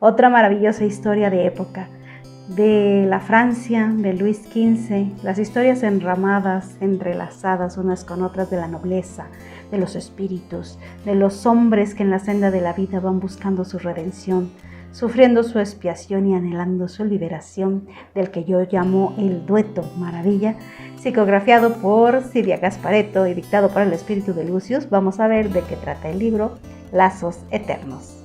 Otra maravillosa historia de época, de la Francia de Luis XV, las historias enramadas, entrelazadas unas con otras de la nobleza, de los espíritus, de los hombres que en la senda de la vida van buscando su redención, sufriendo su expiación y anhelando su liberación, del que yo llamo el dueto maravilla, psicografiado por Silvia Gasparetto y dictado por el espíritu de Lucius. Vamos a ver de qué trata el libro Lazos Eternos.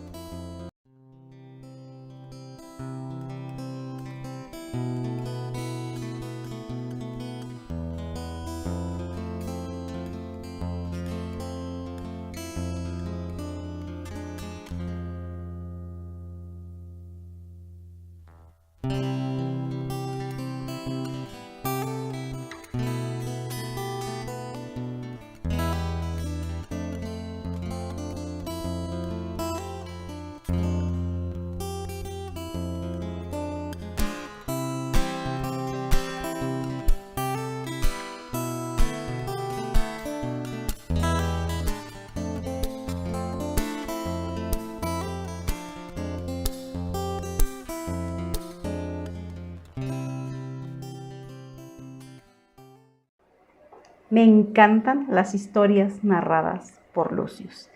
Me encantan las historias narradas por Lucius.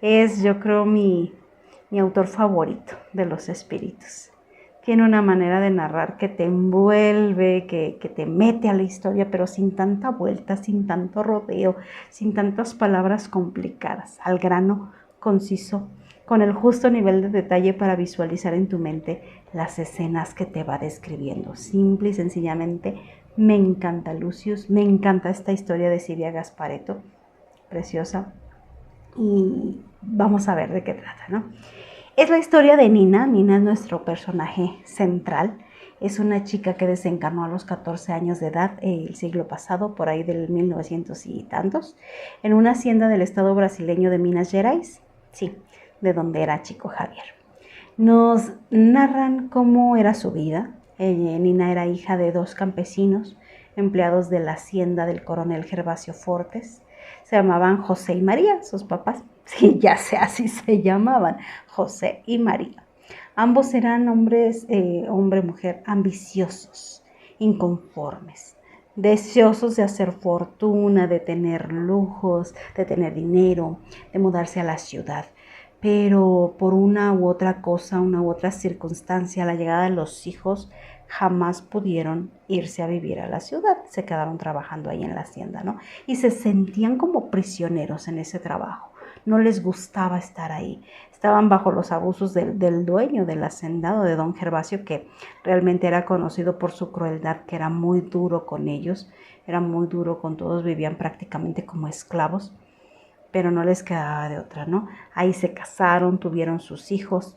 Es, yo creo, mi autor favorito de los espíritus. Tiene una manera de narrar que te envuelve, que te mete a la historia, pero sin tanta vuelta, sin tanto rodeo, sin tantas palabras complicadas, al grano, conciso, con el justo nivel de detalle para visualizar en tu mente las escenas que te va describiendo. Simple y sencillamente, me encanta Lucius, me encanta esta historia de Silvia Gasparetto, preciosa, y vamos a ver de qué trata, ¿no? Es la historia de Nina. Nina es nuestro personaje central. Es una chica que desencarnó a los 14 años de edad el siglo pasado, por ahí del 1900 y tantos, en una hacienda del estado brasileño de Minas Gerais, sí, de donde era Chico Javier. Nos narran cómo era su vida. Nina era hija de 2 campesinos, empleados de la hacienda del coronel Gervasio Fortes. Se llamaban José y María, sus papás. Sí, ya sé, así se llamaban, José y María. Ambos eran hombres, hombre-mujer, ambiciosos, inconformes, deseosos de hacer fortuna, de tener lujos, de tener dinero, de mudarse a la ciudad. Pero por una u otra cosa, una u otra circunstancia, a la llegada de los hijos, jamás pudieron irse a vivir a la ciudad. Se quedaron trabajando ahí en la hacienda, ¿no? Y se sentían como prisioneros en ese trabajo. No les gustaba estar ahí. Estaban bajo los abusos del dueño del hacendado, de don Gervasio, que realmente era conocido por su crueldad, que era muy duro con ellos, era muy duro con todos, vivían prácticamente como esclavos, pero no les quedaba de otra, ¿no? Ahí se casaron, tuvieron sus hijos,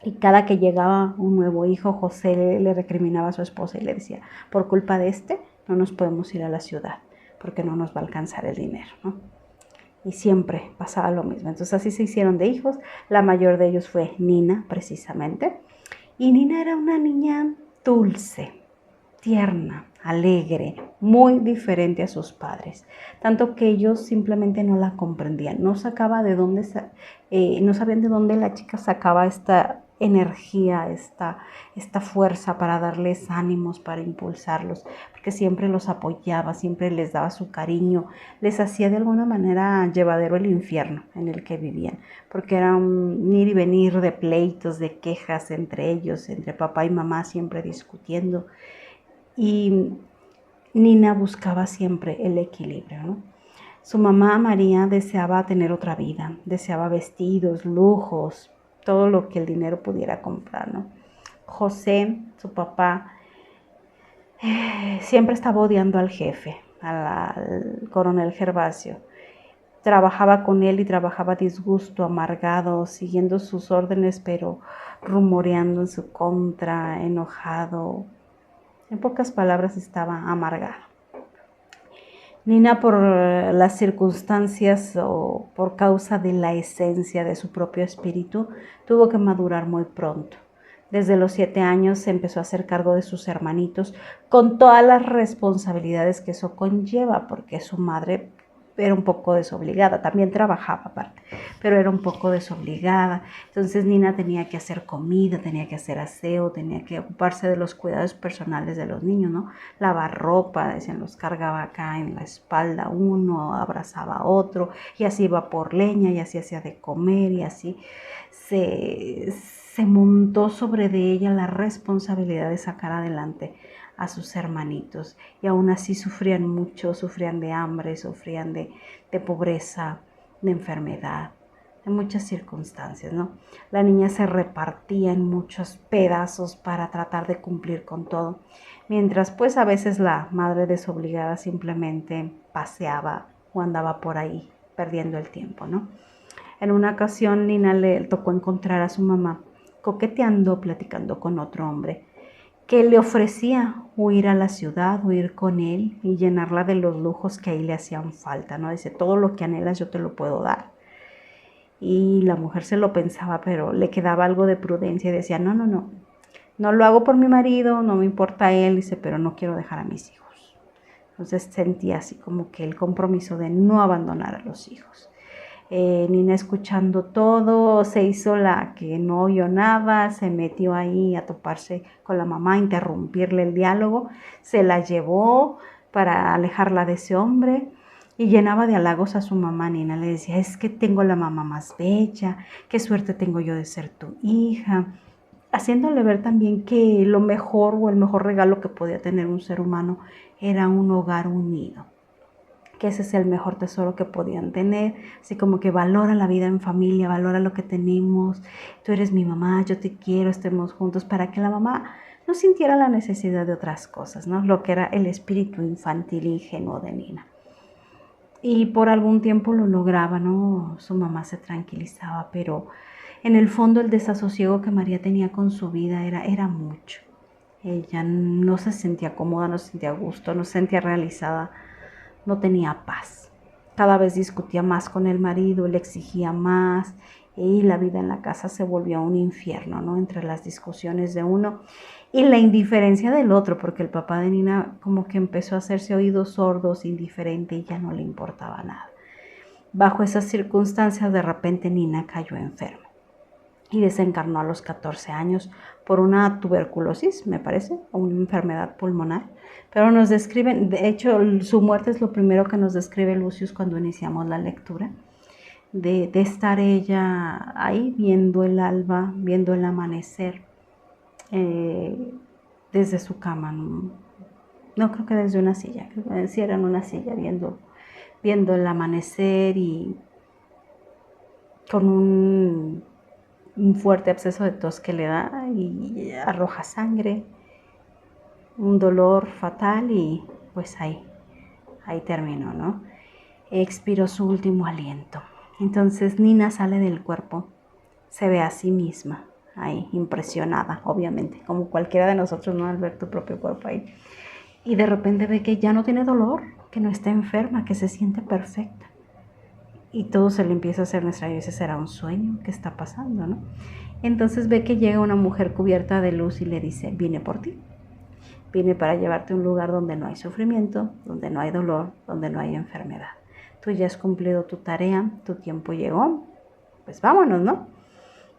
y cada que llegaba un nuevo hijo, José le recriminaba a su esposa y le decía, por culpa de este no nos podemos ir a la ciudad, porque no nos va a alcanzar el dinero, ¿no? Y siempre pasaba lo mismo. Entonces así se hicieron de hijos. La mayor de ellos fue Nina, precisamente. Y Nina era una niña dulce, tierna, alegre, muy diferente a sus padres. Tanto que ellos simplemente no la comprendían. No sabían de dónde la chica sacaba esta energía, esta fuerza para darles ánimos, para impulsarlos, porque siempre los apoyaba, siempre les daba su cariño, les hacía de alguna manera llevadero el infierno en el que vivían, porque era un ir y venir de pleitos, de quejas entre ellos, entre papá y mamá, siempre discutiendo. Y Nina buscaba siempre el equilibrio, ¿no? Su mamá María deseaba tener otra vida, deseaba vestidos, lujos, todo lo que el dinero pudiera comprar, ¿no? José, su papá, siempre estaba odiando al jefe, al coronel Gervasio. Trabajaba con él y trabajaba a disgusto, amargado, siguiendo sus órdenes, pero rumoreando en su contra, enojado. En pocas palabras, estaba amargado. Nina, por las circunstancias o por causa de la esencia de su propio espíritu, tuvo que madurar muy pronto. Desde los 7 años se empezó a hacer cargo de sus hermanitos con todas las responsabilidades que eso conlleva, porque su madre era un poco desobligada, también trabajaba aparte, pero era un poco desobligada. Entonces Nina tenía que hacer comida, tenía que hacer aseo, tenía que ocuparse de los cuidados personales de los niños, ¿no? Lavar ropa, decían, los cargaba acá en la espalda uno, abrazaba a otro, y así iba por leña, y así hacía de comer, y así se montó sobre de ella la responsabilidad de sacar adelante a sus hermanitos, y aún así sufrían mucho, sufrían de hambre, sufrían de pobreza, de enfermedad, de muchas circunstancias, ¿no? La niña se repartía en muchos pedazos para tratar de cumplir con todo, mientras pues a veces la madre desobligada simplemente paseaba o andaba por ahí perdiendo el tiempo, ¿no? En una ocasión Nina le tocó encontrar a su mamá coqueteando, platicando con otro hombre que le ofrecía huir a la ciudad, huir con él y llenarla de los lujos que ahí le hacían falta, ¿no? Dice, todo lo que anhelas yo te lo puedo dar. Y la mujer se lo pensaba, pero le quedaba algo de prudencia y decía, no lo hago por mi marido, no me importa él, dice, pero no quiero dejar a mis hijos. Entonces sentía así como que el compromiso de no abandonar a los hijos. Nina escuchando todo, se hizo la que no oyó nada, se metió ahí a toparse con la mamá, a interrumpirle el diálogo, se la llevó para alejarla de ese hombre y llenaba de halagos a su mamá. Nina le decía, es que tengo la mamá más bella, qué suerte tengo yo de ser tu hija, haciéndole ver también que lo mejor o el mejor regalo que podía tener un ser humano era un hogar unido, que ese es el mejor tesoro que podían tener, así como que valora la vida en familia, valora lo que tenemos, tú eres mi mamá, yo te quiero, estemos juntos, para que la mamá no sintiera la necesidad de otras cosas, ¿no? Lo que era el espíritu infantil y ingenuo de Nina. Y por algún tiempo lo lograba, ¿no? Su mamá se tranquilizaba, pero en el fondo el desasosiego que María tenía con su vida era mucho. Ella no se sentía cómoda, no se sentía a gusto, no se sentía realizada, no tenía paz. Cada vez discutía más con el marido, le exigía más y la vida en la casa se volvió un infierno, ¿no? Entre las discusiones de uno y la indiferencia del otro, porque el papá de Nina como que empezó a hacerse oídos sordos, indiferente y ya no le importaba nada. Bajo esas circunstancias, de repente Nina cayó enferma y desencarnó a los 14 años por una tuberculosis, me parece, o una enfermedad pulmonar. Pero nos describen, de hecho, su muerte es lo primero que nos describe Lucius cuando iniciamos la lectura, de estar ella ahí viendo el alba, viendo el amanecer desde su cama. No creo que desde una silla, creo que sí era en una silla viendo el amanecer y con un fuerte absceso de tos que le da y arroja sangre, un dolor fatal y pues ahí terminó, ¿no? Expiró su último aliento. Entonces Nina sale del cuerpo, se ve a sí misma ahí, impresionada, obviamente, como cualquiera de nosotros, ¿no? Al ver tu propio cuerpo ahí. Y de repente ve que ya no tiene dolor, que no está enferma, que se siente perfecta. Y todo se le empieza a hacer nuestra, y ese será un sueño que está pasando, ¿no? Entonces ve que llega una mujer cubierta de luz y le dice, vine por ti. Vine para llevarte a un lugar donde no hay sufrimiento, donde no hay dolor, donde no hay enfermedad. Tú ya has cumplido tu tarea, tu tiempo llegó, pues vámonos, ¿no?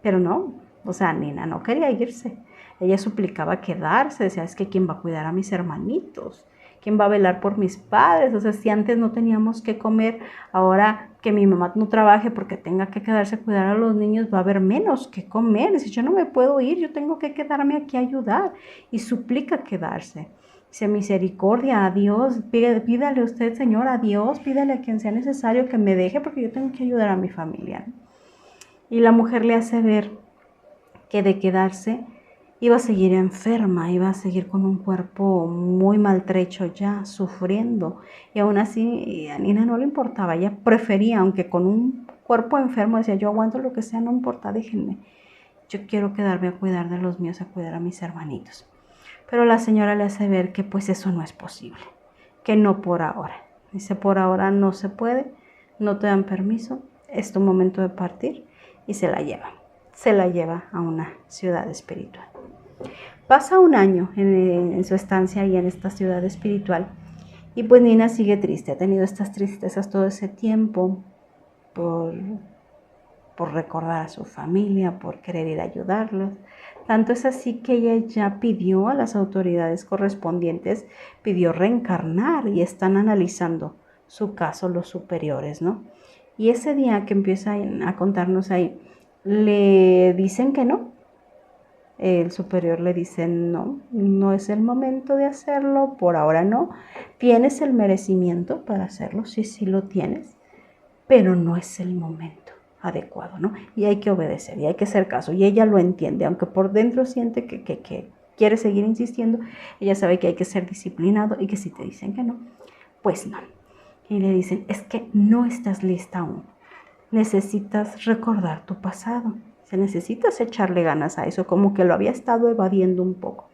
Pero no, o sea, Nina no quería irse. Ella suplicaba quedarse, decía, es que ¿quién va a cuidar a mis hermanitos? ¿Quién va a velar por mis padres? O sea, si antes no teníamos que comer, ahora que mi mamá no trabaje porque tenga que quedarse a cuidar a los niños, va a haber menos que comer. Dice, yo no me puedo ir, yo tengo que quedarme aquí a ayudar. Y suplica quedarse. Dice, misericordia, a Dios, pídale usted, Señor, a Dios, pídale a quien sea necesario que me deje porque yo tengo que ayudar a mi familia. Y la mujer le hace ver que de quedarse iba a seguir enferma, iba a seguir con un cuerpo muy maltrecho ya, sufriendo. Y aún así a Nina no le importaba, ella prefería, aunque con un cuerpo enfermo, decía, yo aguanto lo que sea, no importa, déjenme. Yo quiero quedarme a cuidar de los míos, a cuidar a mis hermanitos. Pero la señora le hace ver que pues eso no es posible, que no por ahora. Dice, por ahora no se puede, no te dan permiso, es tu momento de partir, y se la lleva a una ciudad espiritual. Pasa un año en su estancia y en esta ciudad espiritual Y pues Nina sigue triste, ha tenido estas tristezas todo ese tiempo por recordar a su familia, por querer ir a ayudarlos. Tanto es así que ella ya pidió a las autoridades correspondientes, pidió reencarnar y están analizando su caso los superiores, ¿no? Y ese día que empieza a contarnos ahí, le dicen que no. El superior le dice, no, no es el momento de hacerlo, por ahora no. Tienes el merecimiento para hacerlo, sí, sí lo tienes, pero no es el momento adecuado, ¿no? Y hay que obedecer y hay que hacer caso. Y ella lo entiende, aunque por dentro siente que quiere seguir insistiendo, ella sabe que hay que ser disciplinado y que si te dicen que no, pues no. Y le dicen, es que no estás lista aún. Necesitas recordar tu pasado. Se necesitas echarle ganas a eso, como que lo había estado evadiendo un poco.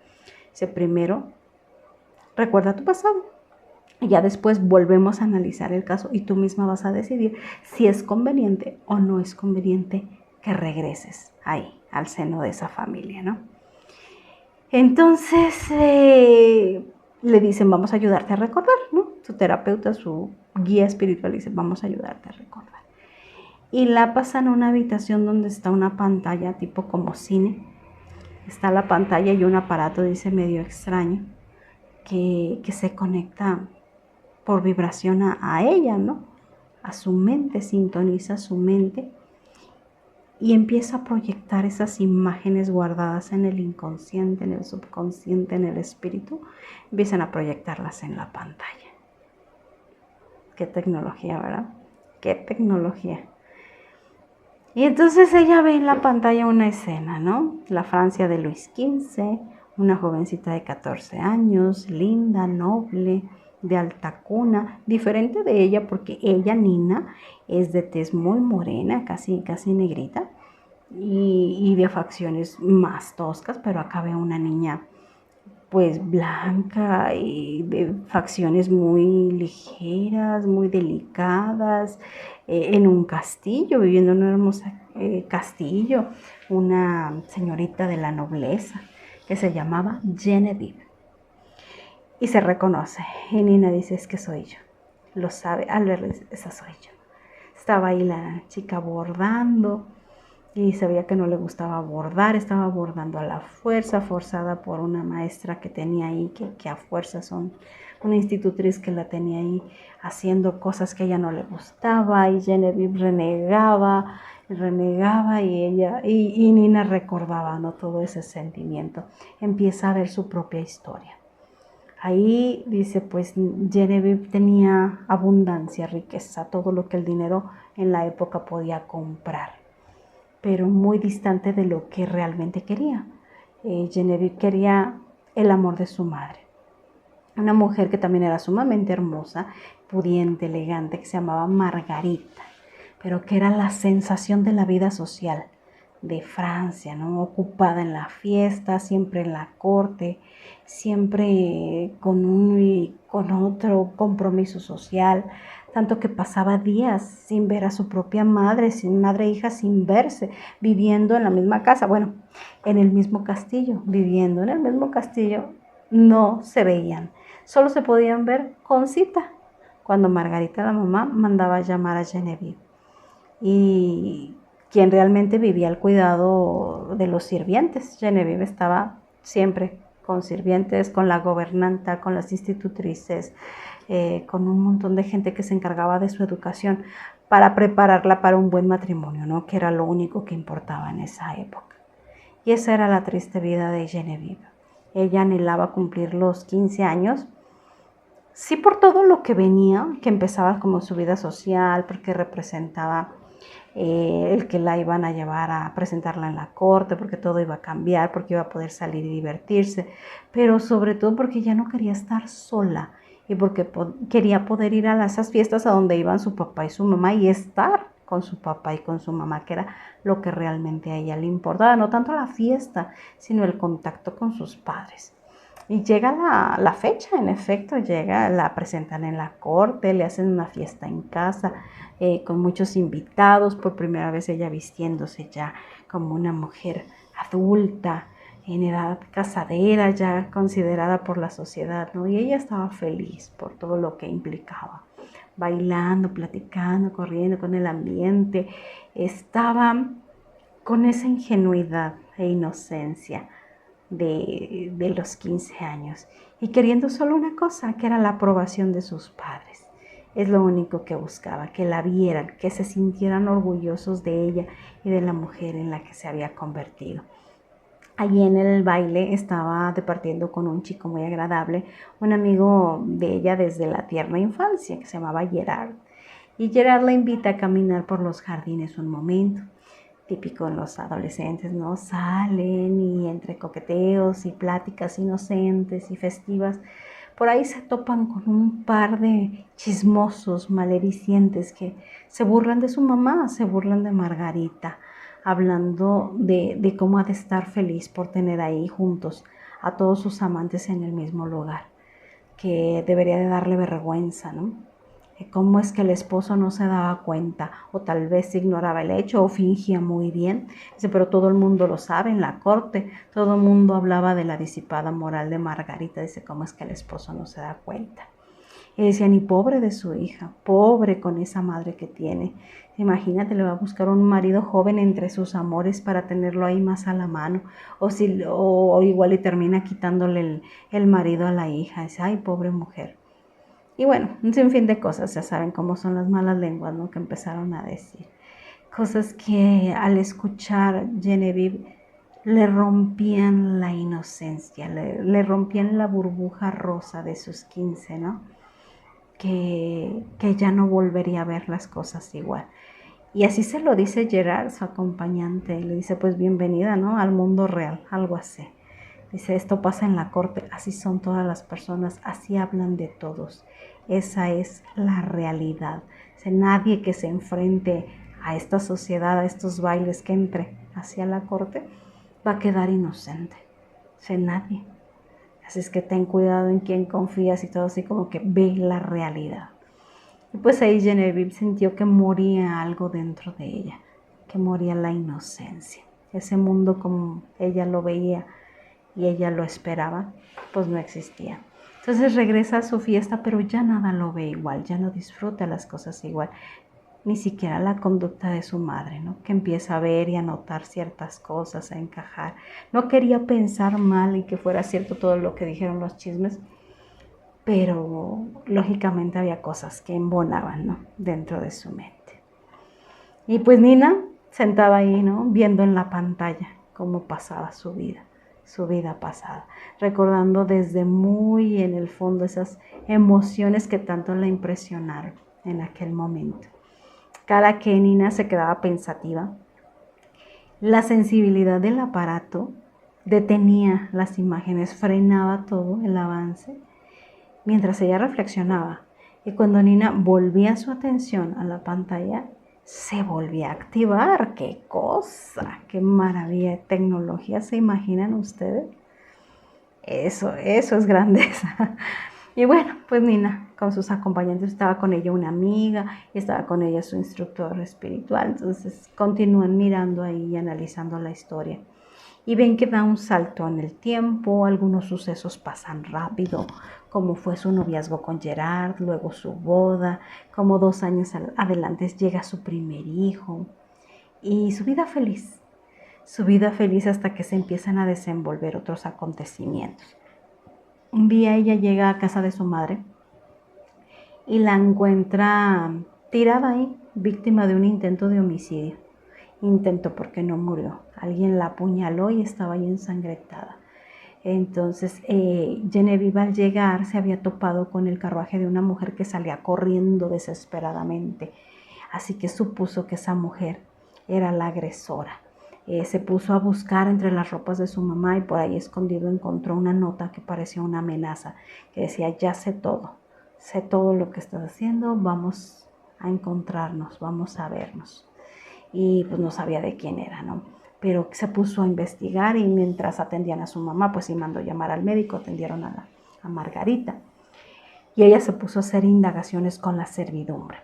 Dice, primero, recuerda tu pasado. Y ya después volvemos a analizar el caso y tú misma vas a decidir si es conveniente o no es conveniente que regreses ahí, al seno de esa familia, ¿no? Entonces le dicen, vamos a ayudarte a recordar, ¿no? Su terapeuta, su guía espiritual dice, vamos a ayudarte a recordar. Y la pasan a una habitación donde está una pantalla tipo como cine. Está la pantalla y un aparato, dice, medio extraño, que se conecta por vibración a ella, ¿no? A su mente, sintoniza su mente y empieza a proyectar esas imágenes guardadas en el inconsciente, en el subconsciente, en el espíritu, empiezan a proyectarlas en la pantalla. Qué tecnología, ¿verdad? Qué tecnología. Y entonces ella ve en la pantalla una escena, ¿no? La Francia de Luis XV, una jovencita de 14 años, linda, noble, de alta cuna, diferente de ella porque ella, Nina, es de tez muy morena, casi negrita, y de facciones más toscas, pero acá ve una niña pues blanca y de facciones muy ligeras, muy delicadas, en un castillo, viviendo en un hermoso castillo, una señorita de la nobleza que se llamaba Genevieve. Y se reconoce, y Nina dice, es que soy yo. Lo sabe, al verla dice, esa soy yo. Estaba ahí la chica bordando, y sabía que no le gustaba bordar, estaba bordando a la fuerza, forzada por una maestra que tenía ahí, que a fuerza son una institutriz que la tenía ahí haciendo cosas que a ella no le gustaba, y Genevieve renegaba y Nina recordaba, ¿no? Todo ese sentimiento. Empieza a ver su propia historia. Ahí dice, pues Genevieve tenía abundancia, riqueza, todo lo que el dinero en la época podía comprar, pero muy distante de lo que realmente quería. Genevieve quería el amor de su madre, una mujer que también era sumamente hermosa, pudiente, elegante, que se llamaba Margarita, pero que era la sensación de la vida social de Francia, ¿no? Ocupada en la fiesta, siempre en la corte, siempre con uno y con otro compromiso social, tanto que pasaba días sin ver a su propia madre, sin madre e hija, sin verse, viviendo en la misma casa, bueno, en el mismo castillo, viviendo en el mismo castillo, no se veían, solo se podían ver con cita, cuando Margarita, la mamá, mandaba a llamar a Genevieve. Y quien realmente vivía al cuidado de los sirvientes. Genevieve estaba siempre con sirvientes, con la gobernanta, con las institutrices, con un montón de gente que se encargaba de su educación para prepararla para un buen matrimonio, ¿no? Que era lo único que importaba en esa época. Y esa era la triste vida de Genevieve. Ella anhelaba cumplir los 15 años, sí por todo lo que venía, que empezaba como su vida social, porque representaba el que la iban a llevar a presentarla en la corte, porque todo iba a cambiar, porque iba a poder salir y divertirse, pero sobre todo porque ya no quería estar sola y porque quería poder ir a esas fiestas a donde iban su papá y su mamá y estar con su papá y con su mamá, que era lo que realmente a ella le importaba, no tanto la fiesta, sino el contacto con sus padres. Y llega la fecha, en efecto, llega, la presentan en la corte, le hacen una fiesta en casa, con muchos invitados, por primera vez ella vistiéndose ya como una mujer adulta, en edad casadera, ya considerada por la sociedad, ¿no? Y ella estaba feliz por todo lo que implicaba, bailando, platicando, corriendo con el ambiente, estaba con esa ingenuidad e inocencia de los 15 años y queriendo solo una cosa, que era la aprobación de sus padres. Es lo único que buscaba, que la vieran, que se sintieran orgullosos de ella y de la mujer en la que se había convertido. Allí en el baile estaba departiendo con un chico muy agradable, un amigo de ella desde la tierna infancia, que se llamaba Gerard. Y Gerard la invita a caminar por los jardines un momento. Típico en los adolescentes, ¿no? Salen y entre coqueteos y pláticas inocentes y festivas, por ahí se topan con un par de chismosos, maledicientes que se burlan de su mamá, se burlan de Margarita, hablando de cómo ha de estar feliz por tener ahí juntos a todos sus amantes en el mismo lugar, que debería de darle vergüenza, ¿no? Cómo es que el esposo no se daba cuenta o tal vez ignoraba el hecho o fingía muy bien. Dice, pero todo el mundo lo sabe en la corte, todo el mundo hablaba de la disipada moral de Margarita. Dice, cómo es que el esposo no se da cuenta. Y decía, ni pobre de su hija, pobre con esa madre que tiene. Imagínate, le va a buscar un marido joven entre sus amores para tenerlo ahí más a la mano. O igual y termina quitándole el marido a la hija. Dice, ay, pobre mujer. Y bueno, un sinfín de cosas, ya saben cómo son las malas lenguas, ¿no? Que empezaron a decir. Cosas que al escuchar Genevieve le rompían la inocencia, le rompían la burbuja rosa de sus 15, ¿no? Que ya no volvería a ver las cosas igual. Y así se lo dice Gerard, su acompañante, le dice, pues bienvenida, ¿no? Al mundo real, algo así. Dice, esto pasa en la corte, así son todas las personas, así hablan de todos. Esa es la realidad. Dice, nadie que se enfrente a esta sociedad, a estos bailes, que entre hacia la corte, va a quedar inocente. Dice, nadie. Así es que ten cuidado en quién confías y todo así como que ve la realidad. Y pues ahí Genevieve sintió que moría algo dentro de ella, que moría la inocencia. Ese mundo como ella lo veía y ella lo esperaba, pues no existía. Entonces regresa a su fiesta, pero ya nada lo ve igual, ya no disfruta las cosas igual, ni siquiera la conducta de su madre, ¿no? Que empieza a ver y a notar ciertas cosas, a encajar. No quería pensar mal y que fuera cierto todo lo que dijeron los chismes, pero lógicamente había cosas que embonaban, ¿no? Dentro de su mente. Y pues Nina, sentada ahí, ¿no? Viendo en la pantalla cómo pasaba su vida pasada, recordando desde muy en el fondo esas emociones que tanto la impresionaron en aquel momento. Cada que Nina se quedaba pensativa, la sensibilidad del aparato detenía las imágenes, frenaba todo el avance mientras ella reflexionaba. Y cuando Nina volvía su atención a la pantalla, se volvía a activar. ¡Qué cosa! ¡Qué maravilla de tecnología! ¿Se imaginan ustedes? Eso es grandeza. Y bueno, pues Nina con sus acompañantes, estaba con ella una amiga, y estaba con ella su instructor espiritual. Entonces continúan mirando ahí y analizando la historia. Y ven que da un salto en el tiempo, algunos sucesos pasan rápido, como fue su noviazgo con Gerard, luego su boda, como 2 años adelante llega su primer hijo y su vida feliz hasta que se empiezan a desenvolver otros acontecimientos. Un día ella llega a casa de su madre y la encuentra tirada ahí, víctima de un intento de homicidio. Intento porque no murió. Alguien la apuñaló y estaba ahí ensangrentada. Entonces, Genevieve al llegar se había topado con el carruaje de una mujer que salía corriendo desesperadamente. Así que supuso que esa mujer era la agresora. Se puso a buscar entre las ropas de su mamá y por ahí escondido encontró una nota que parecía una amenaza, que decía, ya sé todo lo que estás haciendo, vamos a encontrarnos, vamos a vernos. Y pues no sabía de quién era, ¿no? Pero se puso a investigar y mientras atendían a su mamá, pues sí mandó llamar al médico, atendieron a Margarita. Y ella se puso a hacer indagaciones con la servidumbre.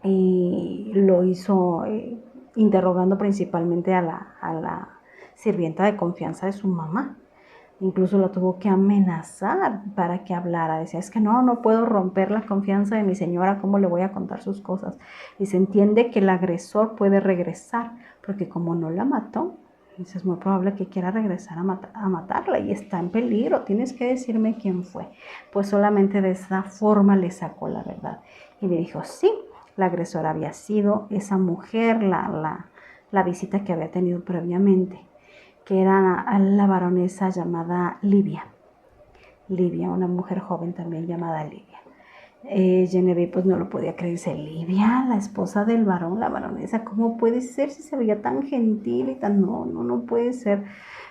Y lo hizo interrogando principalmente a la sirvienta de confianza de su mamá. Incluso la tuvo que amenazar para que hablara. Decía, es que no puedo romper la confianza de mi señora, ¿cómo le voy a contar sus cosas? Y se entiende que el agresor puede regresar, porque como no la mató, es muy probable que quiera regresar a matarla y está en peligro, tienes que decirme quién fue. Pues solamente de esa forma le sacó la verdad. Y le dijo, sí, la agresora había sido esa mujer, la visita que había tenido previamente, que era la baronesa llamada Livia, una mujer joven también llamada Livia. Genevieve pues no lo podía creerse. Livia, la esposa del varón, la baronesa, ¿cómo puede ser si se veía tan gentil y tan... No puede ser.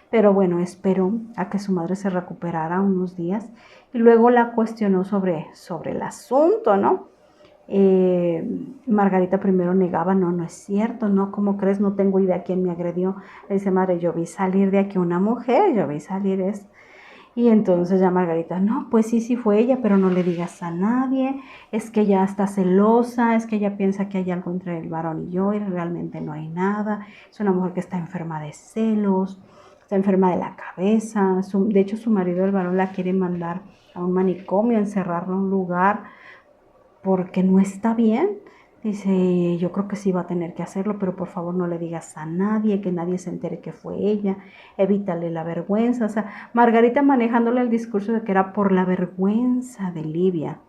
Pero bueno, esperó a que su madre se recuperara unos días y luego la cuestionó sobre el asunto, ¿no? Margarita primero negaba, no es cierto, no, ¿cómo crees? No tengo idea quién me agredió. Le dice, madre, yo vi salir de aquí una mujer, yo vi salir esto. Y entonces ya Margarita, no, pues sí fue ella, pero no le digas a nadie, es que ella está celosa, es que ella piensa que hay algo entre el varón y yo y realmente no hay nada. Es una mujer que está enferma de celos, está enferma de la cabeza. De hecho, su marido, el varón, la quiere mandar a un manicomio, encerrarla en un lugar porque no está bien. Dice, yo creo que sí va a tener que hacerlo, pero por favor no le digas a nadie, que nadie se entere que fue ella, evítale la vergüenza. O sea, Margarita manejándole el discurso de que era por la vergüenza de Livia,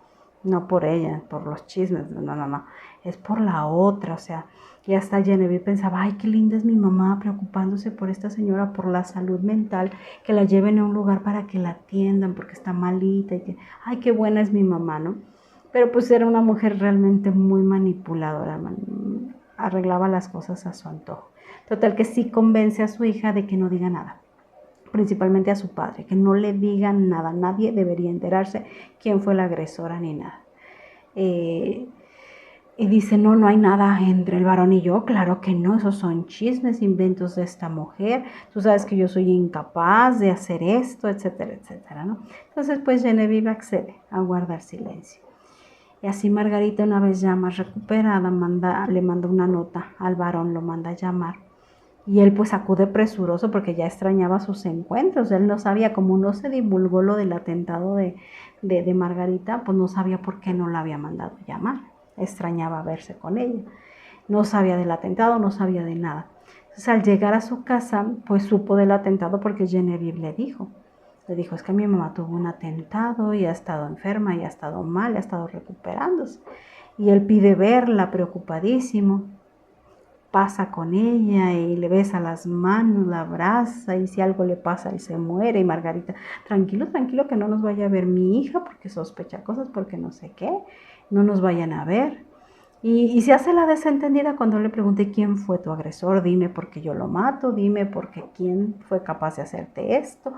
no por ella, por los chismes, no, es por la otra. O sea, y hasta Genevieve pensaba, ay, qué linda es mi mamá preocupándose por esta señora, por la salud mental, que la lleven a un lugar para que la atiendan porque está malita y que, ay, qué buena es mi mamá, ¿no? Pero pues era una mujer realmente muy manipuladora, arreglaba las cosas a su antojo. Total que sí convence a su hija de que no diga nada, principalmente a su padre, que no le digan nada, nadie debería enterarse quién fue la agresora ni nada. Y dice, no hay nada entre el varón y yo, claro que no, esos son chismes, inventos de esta mujer, tú sabes que yo soy incapaz de hacer esto, etcétera, etcétera, ¿no? Entonces pues Genevieve accede a guardar silencio. Y así Margarita, una vez ya más recuperada, le manda una nota al varón, lo manda a llamar. Y él pues acude presuroso porque ya extrañaba sus encuentros. Él no sabía, como no se divulgó lo del atentado de Margarita, pues no sabía por qué no la había mandado llamar. Extrañaba verse con ella. No sabía del atentado, no sabía de nada. Entonces al llegar a su casa, pues supo del atentado porque Genevieve le dijo, es que mi mamá tuvo un atentado y ha estado enferma y ha estado mal, ha estado recuperándose. Y él pide verla, preocupadísimo. Pasa con ella y le besa las manos, la abraza y si algo le pasa, él se muere. Y Margarita, tranquilo, que no nos vaya a ver mi hija porque sospecha cosas, porque no sé qué, no nos vayan a ver. Y se hace la desentendida cuando le pregunté quién fue tu agresor, dime porque yo lo mato, dime porque quién fue capaz de hacerte esto.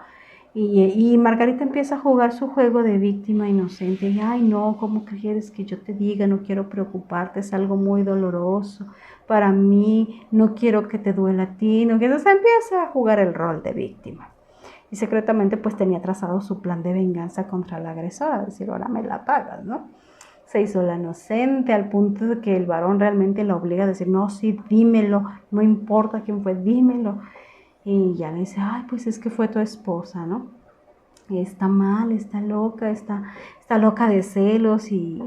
Y Margarita empieza a jugar su juego de víctima inocente. Y, ay, no, ¿cómo quieres que yo te diga? No quiero preocuparte, es algo muy doloroso para mí, no quiero que te duela a ti. No, entonces empieza a jugar el rol de víctima. Y secretamente pues tenía trazado su plan de venganza contra la agresora, decir, ahora me la pagas, ¿no? Se hizo la inocente al punto de que el varón realmente la obliga a decir, no, sí, dímelo, no importa quién fue, dímelo. Y ya le dice, ay, pues es que fue tu esposa, ¿no? Y está mal, está loca de celos y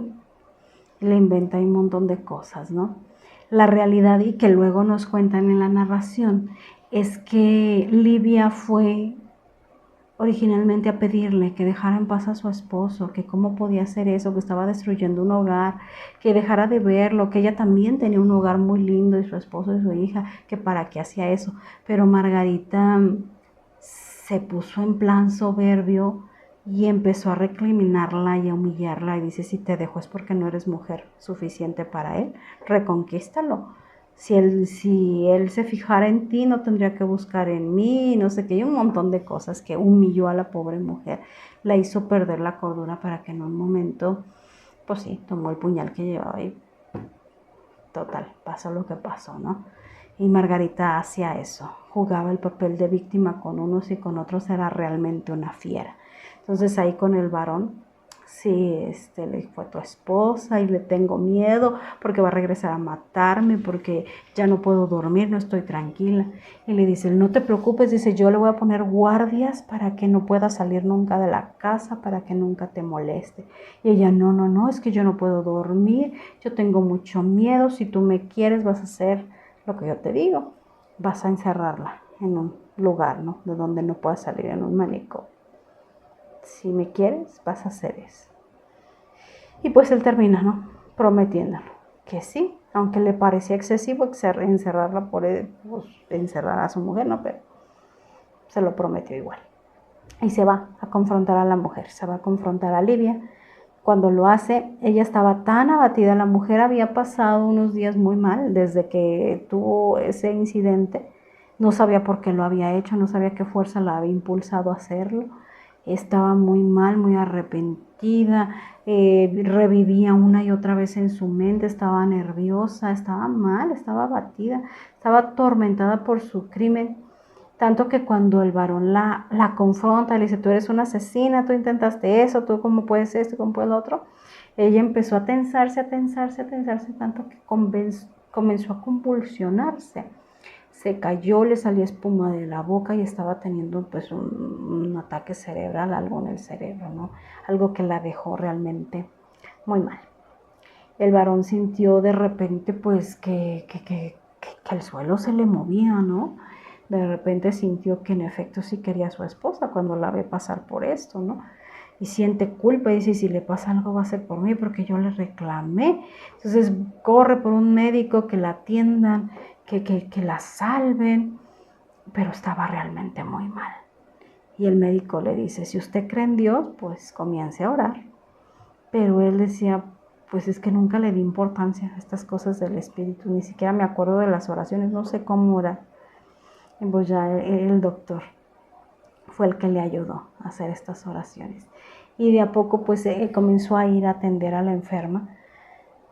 le inventa un montón de cosas, ¿no? La realidad, y que luego nos cuentan en la narración, es que Livia fue originalmente a pedirle que dejara en paz a su esposo, que cómo podía hacer eso, que estaba destruyendo un hogar, que dejara de verlo, que ella también tenía un hogar muy lindo y su esposo y su hija, que para qué hacía eso. Pero Margarita se puso en plan soberbio y empezó a recriminarla y a humillarla y dice, si te dejo es porque no eres mujer suficiente para él, reconquístalo. Si él se fijara en ti, no tendría que buscar en mí, no sé qué, y un montón de cosas que humilló a la pobre mujer, la hizo perder la cordura para que en un momento, pues sí, tomó el puñal que llevaba y total, pasó lo que pasó, ¿no? Y Margarita hacía eso, jugaba el papel de víctima con unos y con otros, era realmente una fiera. Entonces ahí con el varón sí, le fue tu esposa y le tengo miedo porque va a regresar a matarme, porque ya no puedo dormir, no estoy tranquila. Y le dice, no te preocupes, dice, yo le voy a poner guardias para que no pueda salir nunca de la casa, para que nunca te moleste. Y ella, no, no, no, es que yo no puedo dormir, yo tengo mucho miedo, si tú me quieres vas a hacer lo que yo te digo, vas a encerrarla en un lugar, ¿no? De donde no pueda salir, en un manicomio. Si me quieres, vas a hacer eso. Y pues él termina, ¿no? Prometiéndolo, que sí, aunque le parecía excesivo encerrarla por él, pues, encerrar a su mujer, ¿no? Pero se lo prometió igual. Y se va a confrontar a la mujer, se va a confrontar a Livia. Cuando lo hace, ella estaba tan abatida, la mujer había pasado unos días muy mal desde que tuvo ese incidente, no sabía por qué lo había hecho, no sabía qué fuerza la había impulsado a hacerlo, estaba muy mal, muy arrepentida, revivía una y otra vez en su mente, estaba nerviosa, estaba mal, estaba abatida, estaba atormentada por su crimen. Tanto que cuando el varón la confronta, le dice, tú eres una asesina, tú intentaste eso, tú cómo puedes esto, cómo puedes lo otro, ella empezó a tensarse, tanto que comenzó a convulsionarse. Se cayó, le salía espuma de la boca y estaba teniendo pues un ataque cerebral, algo en el cerebro, ¿no? Algo que la dejó realmente muy mal. El varón sintió de repente pues que el suelo se le movía, ¿no? De repente sintió que en efecto sí quería a su esposa cuando la ve pasar por esto, ¿no? Y siente culpa y dice, si le pasa algo va a ser por mí porque yo le reclamé. Entonces corre por un médico que la atiendan, que la salven, pero estaba realmente muy mal. Y el médico le dice, si usted cree en Dios, pues comience a orar. Pero él decía, pues es que nunca le di importancia a estas cosas del espíritu, ni siquiera me acuerdo de las oraciones, no sé cómo orar. Y pues ya el doctor fue el que le ayudó a hacer estas oraciones. Y de a poco pues comenzó a ir a atender a la enferma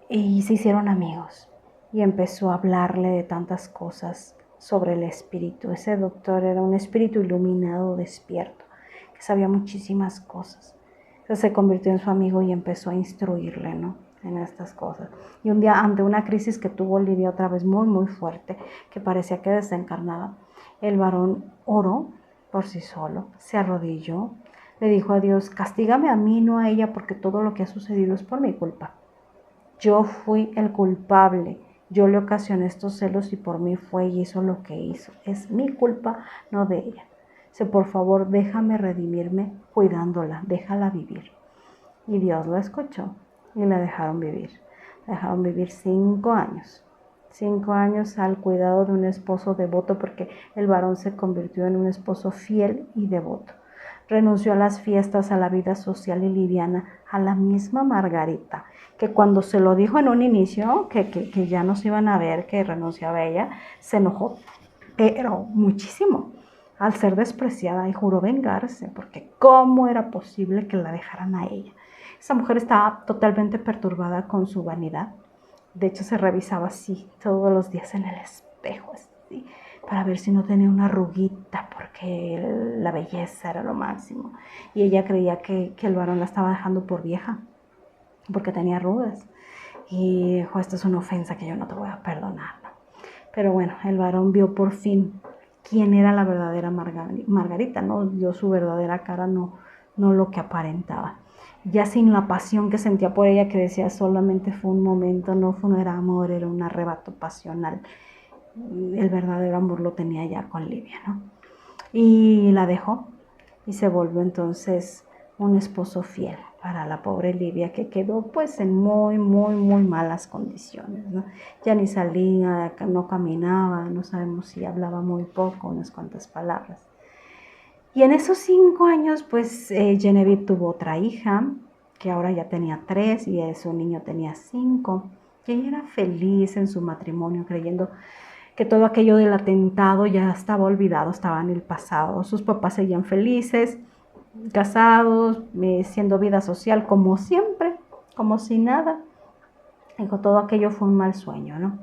y se hicieron amigos. Y empezó a hablarle de tantas cosas sobre el espíritu. Ese doctor era un espíritu iluminado, despierto, que sabía muchísimas cosas. Entonces se convirtió en su amigo y empezó a instruirle, ¿no? En estas cosas. Y un día, ante una crisis que tuvo Livia otra vez muy, muy fuerte, que parecía que desencarnaba, el varón oró por sí solo, se arrodilló, le dijo a Dios, castígame a mí, no a ella, porque todo lo que ha sucedido es por mi culpa. Yo fui el culpable, yo le ocasioné estos celos y por mí fue y hizo lo que hizo. Es mi culpa, no de ella. Dice, por favor, déjame redimirme cuidándola, déjala vivir. Y Dios lo escuchó y la dejaron vivir. La dejaron vivir 5 años. 5 años al cuidado de un esposo devoto, porque el varón se convirtió en un esposo fiel y devoto. Renunció a las fiestas, a la vida social y liviana, a la misma Margarita, que cuando se lo dijo en un inicio, que ya no se iban a ver, que renunciaba a ella, se enojó, pero muchísimo, al ser despreciada, y juró vengarse, porque ¿cómo era posible que la dejaran a ella? Esa mujer estaba totalmente perturbada con su vanidad. De hecho, se revisaba así todos los días en el espejo, así, para ver si no tenía una arruguita, porque la belleza era lo máximo. Y ella creía que el varón la estaba dejando por vieja, porque tenía arrugas. Y dijo, esto es una ofensa que yo no te voy a perdonar, ¿no? Pero bueno, el varón vio por fin quién era la verdadera Margarita, ¿no? Vio su verdadera cara, no lo que aparentaba. Ya sin la pasión que sentía por ella, que decía solamente fue un momento, no era amor, era un arrebato pasional. El verdadero amor lo tenía ya con Livia, ¿no? Y la dejó y se volvió entonces un esposo fiel para la pobre Livia, que quedó pues en muy, muy, muy malas condiciones, ¿no? Ya ni salía, no caminaba, no sabemos si hablaba muy poco, unas cuantas palabras. Y en esos 5 años pues Genevieve tuvo otra hija, que ahora ya tenía 3 y su niño tenía 5. Y ella era feliz en su matrimonio, creyendo que todo aquello del atentado ya estaba olvidado, estaba en el pasado. Sus papás seguían felices, casados, siendo vida social como siempre, como si nada. Dijo, todo aquello fue un mal sueño, ¿no?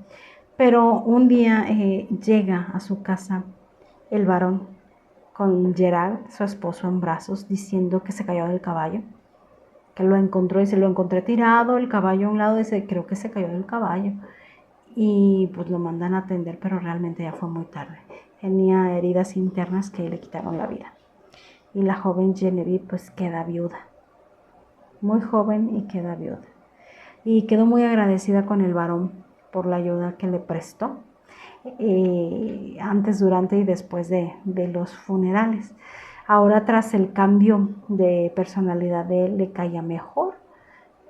Pero un día llega a su casa el varón con Gerard, su esposo, en brazos, diciendo que se cayó del caballo, que lo encontró y se lo encontré tirado, el caballo a un lado, dice, creo que se cayó del caballo. Y pues lo mandan a atender, pero realmente ya fue muy tarde. Tenía heridas internas que le quitaron la vida. Y la joven Genevieve pues queda viuda, muy joven y queda viuda. Y quedó muy agradecida con el varón por la ayuda que le prestó antes, durante y después de los funerales. Ahora, tras el cambio de personalidad de él, le caía mejor.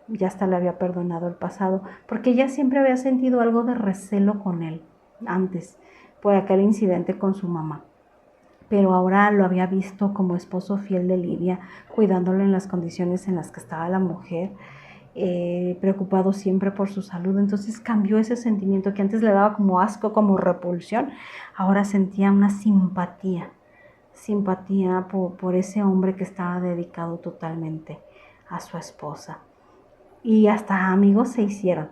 Ya hasta le había perdonado el pasado, porque ella siempre había sentido algo de recelo con él antes, por aquel incidente con su mamá. Pero ahora lo había visto como esposo fiel de Lidia, cuidándolo en las condiciones en las que estaba la mujer, preocupado siempre por su salud. Entonces cambió ese sentimiento que antes le daba como asco, como repulsión. Ahora sentía una simpatía por ese hombre que estaba dedicado totalmente a su esposa. Y hasta amigos se hicieron.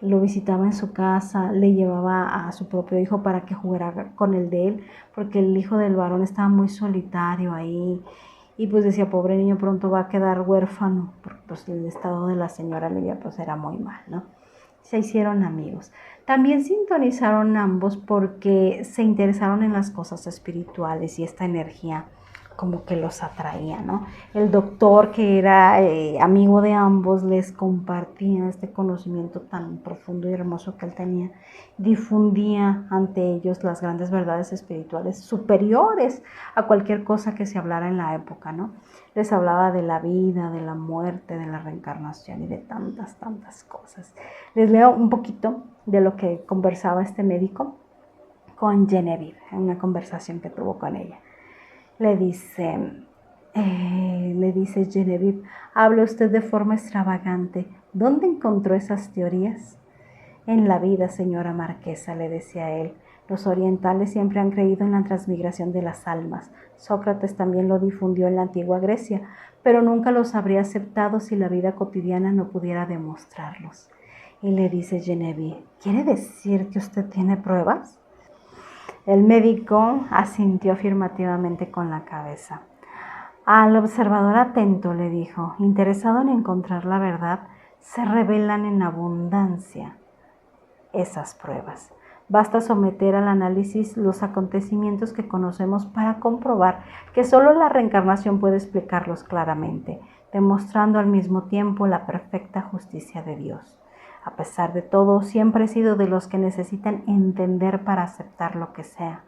Lo visitaba en su casa, le llevaba a su propio hijo para que jugara con el de él, porque el hijo del varón estaba muy solitario ahí. Y pues decía, pobre niño, pronto va a quedar huérfano, porque pues el estado de la señora Lidia pues era muy mal, ¿no? Se hicieron amigos. También sintonizaron ambos porque se interesaron en las cosas espirituales y esta energía como que los atraía, ¿no? El doctor, que era amigo de ambos, les compartía este conocimiento tan profundo y hermoso que él tenía, difundía ante ellos las grandes verdades espirituales superiores a cualquier cosa que se hablara en la época, ¿no? Les hablaba de la vida, de la muerte, de la reencarnación y de tantas cosas. Les leo un poquito de lo que conversaba este médico con Genevieve, en una conversación que tuvo con ella. Le dice Genevieve, habla usted de forma extravagante. ¿Dónde encontró esas teorías? En la vida, señora marquesa, le decía él. Los orientales siempre han creído en la transmigración de las almas. Sócrates también lo difundió en la antigua Grecia, pero nunca los habría aceptado si la vida cotidiana no pudiera demostrarlos. Y le dice Genevieve, ¿quiere decir que usted tiene pruebas? El médico asintió afirmativamente con la cabeza. Al observador atento le dijo, interesado en encontrar la verdad, se revelan en abundancia esas pruebas. Basta someter al análisis los acontecimientos que conocemos para comprobar que solo la reencarnación puede explicarlos claramente, demostrando al mismo tiempo la perfecta justicia de Dios. A pesar de todo, siempre he sido de los que necesitan entender para aceptar lo que sea.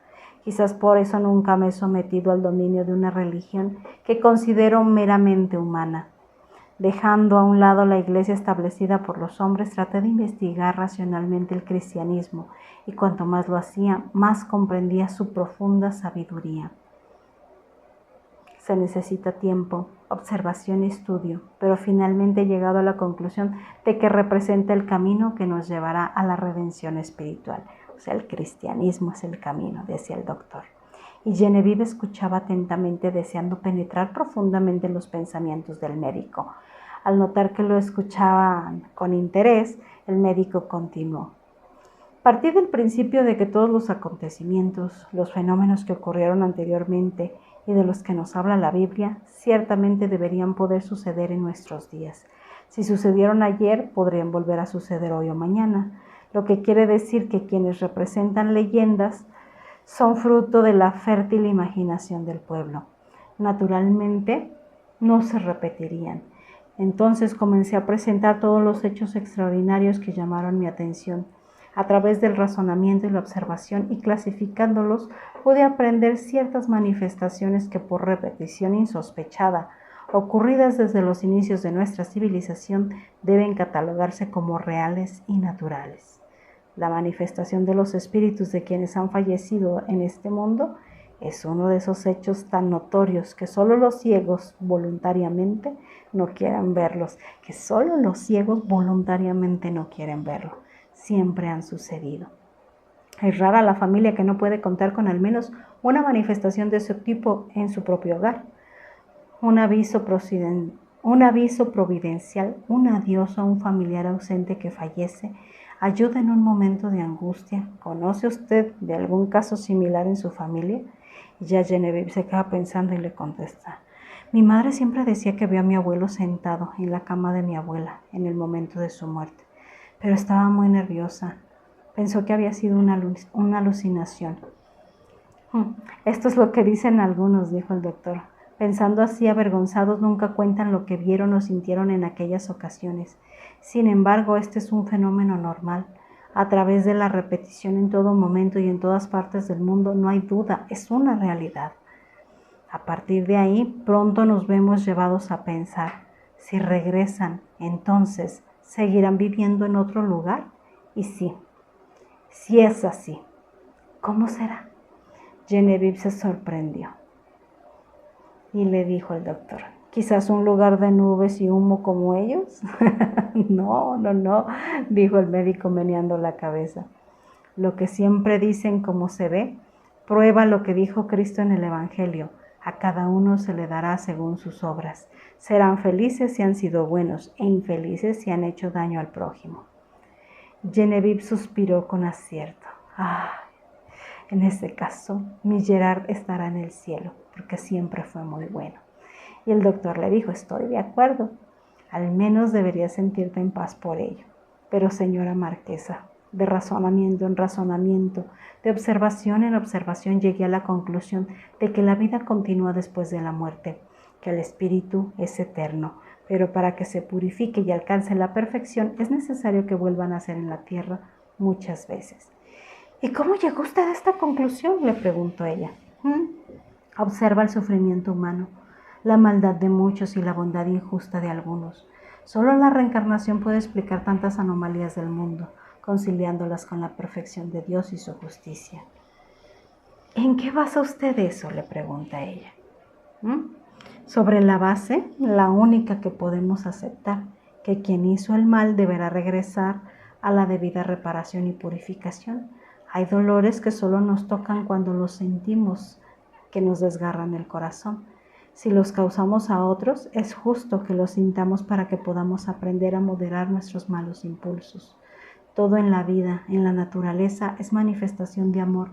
Quizás por eso nunca me he sometido al dominio de una religión que considero meramente humana. Dejando a un lado la iglesia establecida por los hombres, traté de investigar racionalmente el cristianismo, y cuanto más lo hacía, más comprendía su profunda sabiduría. Se necesita tiempo, observación y estudio, pero finalmente he llegado a la conclusión de que representa el camino que nos llevará a la redención espiritual. O sea, el cristianismo es el camino, decía el doctor. Y Genevieve escuchaba atentamente, deseando penetrar profundamente en los pensamientos del médico. Al notar que lo escuchaban con interés, el médico continuó. Partí del principio de que todos los acontecimientos, los fenómenos que ocurrieron anteriormente y de los que nos habla la Biblia, ciertamente deberían poder suceder en nuestros días. Si sucedieron ayer, podrían volver a suceder hoy o mañana, lo que quiere decir que quienes representan leyendas son fruto de la fértil imaginación del pueblo. Naturalmente, no se repetirían. Entonces comencé a presentar todos los hechos extraordinarios que llamaron mi atención. A través del razonamiento y la observación, y clasificándolos, pude aprender ciertas manifestaciones que, por repetición insospechada, ocurridas desde los inicios de nuestra civilización, deben catalogarse como reales y naturales. La manifestación de los espíritus de quienes han fallecido en este mundo es uno de esos hechos tan notorios que solo los ciegos voluntariamente no quieren verlos, Siempre han sucedido. Es rara la familia que no puede contar con al menos una manifestación de ese tipo en su propio hogar. Un aviso providencial, un adiós a un familiar ausente que fallece, ayuda en un momento de angustia. ¿Conoce usted de algún caso similar en su familia? Y ya Genevieve se queda pensando y le contesta, Mi madre siempre decía que vio a mi abuelo sentado en la cama de mi abuela en el momento de su muerte, pero estaba muy nerviosa. Pensó que había sido una alucinación. Esto es lo que dicen algunos, dijo el doctor. Pensando así, avergonzados, nunca cuentan lo que vieron o sintieron en aquellas ocasiones. Sin embargo, este es un fenómeno normal. A través de la repetición en todo momento y en todas partes del mundo, no hay duda, es una realidad. A partir de ahí, pronto nos vemos llevados a pensar, si regresan, entonces, ¿seguirán viviendo en otro lugar? Y sí, si es así, ¿cómo será? Genevieve se sorprendió y le dijo el doctor, ¿quizás un lugar de nubes y humo como ellos? No, dijo el médico meneando la cabeza. Lo que siempre dicen como se ve, prueba lo que dijo Cristo en el Evangelio. A cada uno se le dará según sus obras. Serán felices si han sido buenos e infelices si han hecho daño al prójimo. Genevieve suspiró con acierto. En este caso, mi Gerard estará en el cielo, porque siempre fue muy bueno. Y el doctor le dijo, estoy de acuerdo. Al menos deberías sentirte en paz por ello. Pero señora marquesa, de razonamiento en razonamiento, de observación en observación, llegué a la conclusión de que la vida continúa después de la muerte, que el espíritu es eterno, pero para que se purifique y alcance la perfección es necesario que vuelva a nacer en la tierra muchas veces. ¿Y cómo llegó usted a esta conclusión?, le preguntó ella. Observa el sufrimiento humano, la maldad de muchos y la bondad injusta de algunos. Solo la reencarnación puede explicar tantas anomalías del mundo, conciliándolas con la perfección de Dios y su justicia. ¿En qué basa usted eso?, le pregunta ella. Sobre la base, la única que podemos aceptar, que quien hizo el mal deberá regresar a la debida reparación y purificación. Hay dolores que solo nos tocan cuando los sentimos, que nos desgarran el corazón. Si los causamos a otros, es justo que los sintamos para que podamos aprender a moderar nuestros malos impulsos. Todo en la vida, en la naturaleza, es manifestación de amor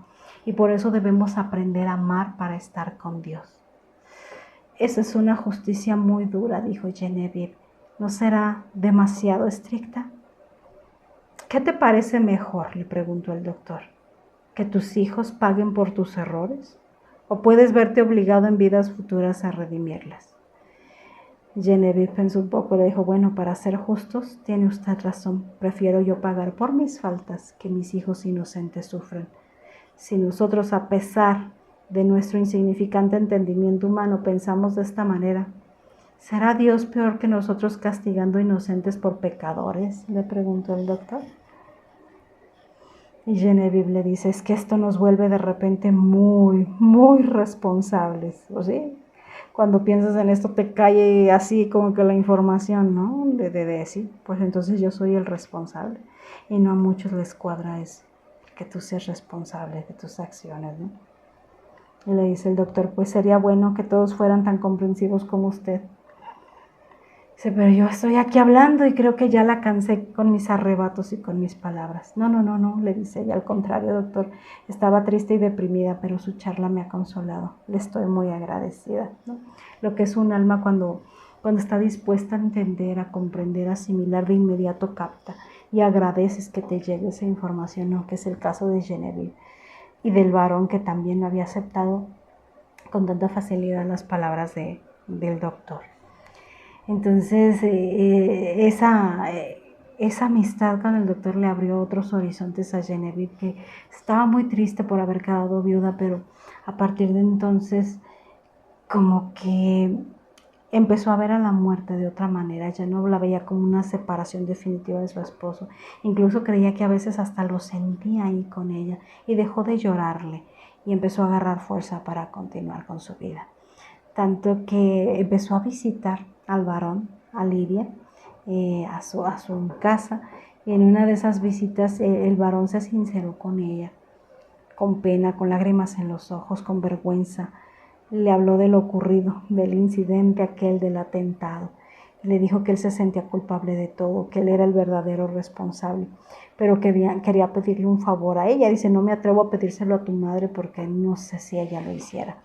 y por eso debemos aprender a amar para estar con Dios. Esa es una justicia muy dura, dijo Genevieve. ¿No será demasiado estricta? ¿Qué te parece mejor?, le preguntó el doctor. ¿Que tus hijos paguen por tus errores? ¿O puedes verte obligado en vidas futuras a redimirlas? Genevieve pensó un poco y le dijo, bueno, para ser justos, tiene usted razón. Prefiero yo pagar por mis faltas que mis hijos inocentes sufren. Si nosotros, a pesar de nuestro insignificante entendimiento humano, pensamos de esta manera, ¿será Dios peor que nosotros castigando inocentes por pecadores?, le preguntó el doctor. Y Genevieve le dice, es que esto nos vuelve de repente muy, muy responsables. ¿O sí? Cuando piensas en esto te cae así como que la información, ¿no? De decir, pues entonces yo soy el responsable. Y no a muchos les cuadra eso, que tú seas responsable de tus acciones, ¿no? Y le dice el doctor, pues sería bueno que todos fueran tan comprensivos como usted. Dice, pero yo estoy aquí hablando y creo que ya la cansé con mis arrebatos y con mis palabras. No, le dice ella, al contrario, doctor, estaba triste y deprimida, pero su charla me ha consolado. Le estoy muy agradecida, ¿no? Lo que es un alma cuando está dispuesta a entender, a comprender, a asimilar, de inmediato capta y agradeces que te llegue esa información, ¿no? Que es el caso de Genevieve y del varón que también había aceptado con tanta facilidad las palabras del doctor. Entonces, esa amistad con el doctor le abrió otros horizontes a Genevieve, que estaba muy triste por haber quedado viuda, pero a partir de entonces como que empezó a ver a la muerte de otra manera. Ya no la veía como una separación definitiva de su esposo. Incluso creía que a veces hasta lo sentía ahí con ella y dejó de llorarle y empezó a agarrar fuerza para continuar con su vida. Tanto que empezó a visitar al varón, a Lidia, a su casa, y en una de esas visitas el varón se sinceró con ella, con pena, con lágrimas en los ojos, con vergüenza. Le habló de lo ocurrido, del incidente aquel, del atentado. Le dijo que él se sentía culpable de todo, que él era el verdadero responsable, pero que quería pedirle un favor a ella. Dice, no me atrevo a pedírselo a tu madre porque no sé si ella lo hiciera,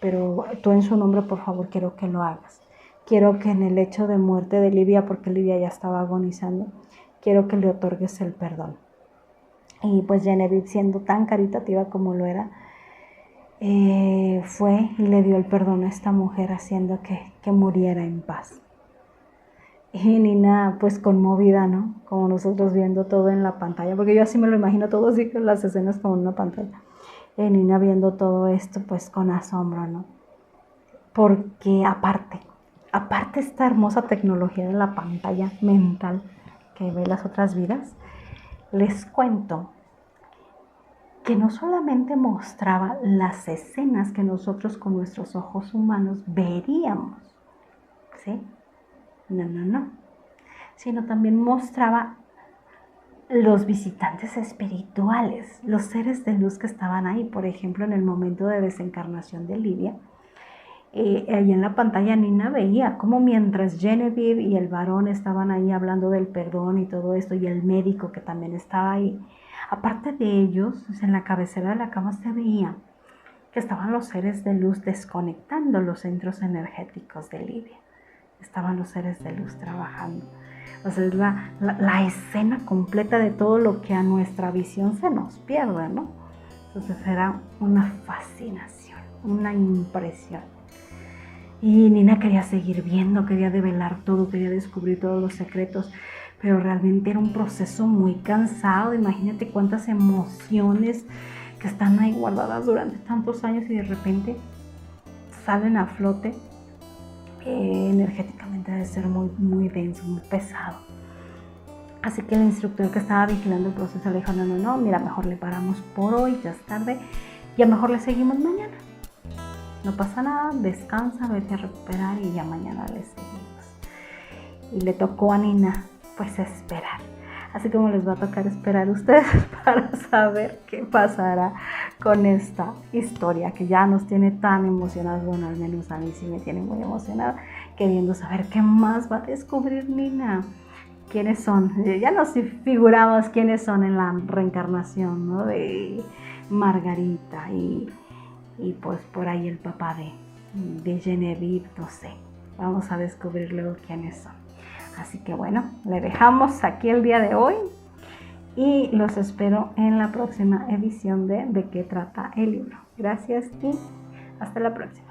pero tú en su nombre, por favor, quiero que lo hagas. Quiero que en el hecho de muerte de Livia, porque Livia ya estaba agonizando, quiero que le otorgues el perdón. Y pues Genevieve, siendo tan caritativa como lo era, fue y le dio el perdón a esta mujer, haciendo que muriera en paz. Y Nina, pues conmovida, ¿no? Como nosotros viendo todo en la pantalla, porque yo así me lo imagino todo así, con las escenas como en una pantalla. Y Nina viendo todo esto, pues con asombro, ¿no? Porque aparte esta hermosa tecnología de la pantalla mental que ve las otras vidas, les cuento que no solamente mostraba las escenas que nosotros con nuestros ojos humanos veríamos, ¿sí? No, sino también mostraba los visitantes espirituales, los seres de luz que estaban ahí. Por ejemplo, en el momento de desencarnación de Livia, ahí en la pantalla Nina veía cómo mientras Genevieve y el varón estaban ahí hablando del perdón y todo esto, y el médico que también estaba ahí, aparte de ellos, en la cabecera de la cama se veía que estaban los seres de luz desconectando los centros energéticos de Livia. Estaban los seres de luz trabajando. O sea, es la escena completa de todo lo que a nuestra visión se nos pierde, ¿no? Entonces era una fascinación, una impresión. Y Nina quería seguir viendo, quería develar todo, quería descubrir todos los secretos, pero realmente era un proceso muy cansado. Imagínate cuántas emociones que están ahí guardadas durante tantos años y de repente salen a flote. Energéticamente debe ser muy, muy denso, muy pesado. Así que el instructor que estaba vigilando el proceso le dijo, no, mira, mejor le paramos por hoy, ya es tarde, y a lo mejor le seguimos mañana. No pasa nada, descansa, vete a recuperar y ya mañana le seguimos. Y le tocó a Nina, pues, esperar. Así como les va a tocar esperar a ustedes para saber qué pasará con esta historia que ya nos tiene tan emocionados. Bueno, al menos a mí sí me tiene muy emocionada, queriendo saber qué más va a descubrir Nina. ¿Quiénes son? Ya nos figuramos quiénes son en la reencarnación, ¿no? De Margarita y pues por ahí el papá de Genevieve, no sé. Vamos a descubrir luego quiénes son. Así que bueno, le dejamos aquí el día de hoy y los espero en la próxima edición de qué trata el libro. Gracias y hasta la próxima.